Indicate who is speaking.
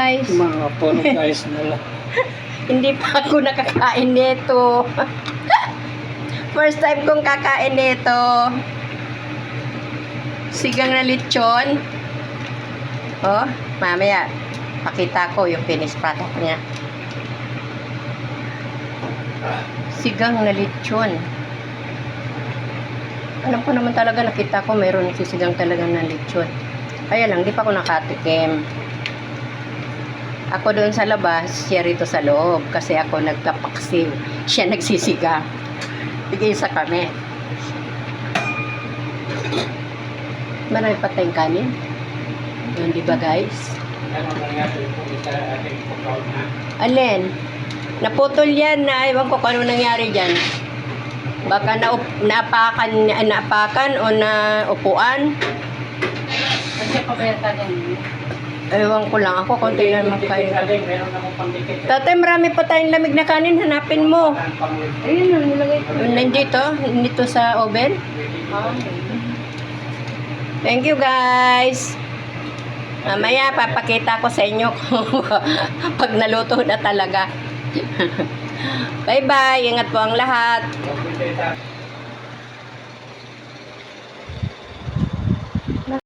Speaker 1: guys.
Speaker 2: Mga puro guys nila.
Speaker 1: Hindi pa ako nakakain nito. First time kong kakain nito. Sigang na lechon. Oh, mamaya pakita ko yung finished product niya. Sigang na lechon. Alam ko naman talaga, nakita ko mayroon sisigang talaga na lechon. Kaya lang, di pa ako nakatikim. Ako doon sa labas, siya rito sa loob. Kasi ako nagkapaksiw. Siya nagsisigang. Bigay sa kami. Marami pa tayong kanin. Yun, di ba guys?
Speaker 2: Ano nangyari po sa ating pagkaw na?
Speaker 1: Alin? Naputol yan na ewan ko kung ano nangyari dyan. Baka naapakan o naupuan.
Speaker 3: Kasi pabenta din.
Speaker 1: Ewan ko lang. Ako konti lang makain.
Speaker 2: Meron akong pandikit.
Speaker 1: Tatay, marami pa tayong lamig na kanin. Hanapin mo.
Speaker 3: Ayun, nilagay ko.
Speaker 1: Nandito sa oven. Thank you guys. Mamaya papakita ko sa inyo pag naluto na talaga. Bye bye. Ingat po ang lahat.
Speaker 2: Okay,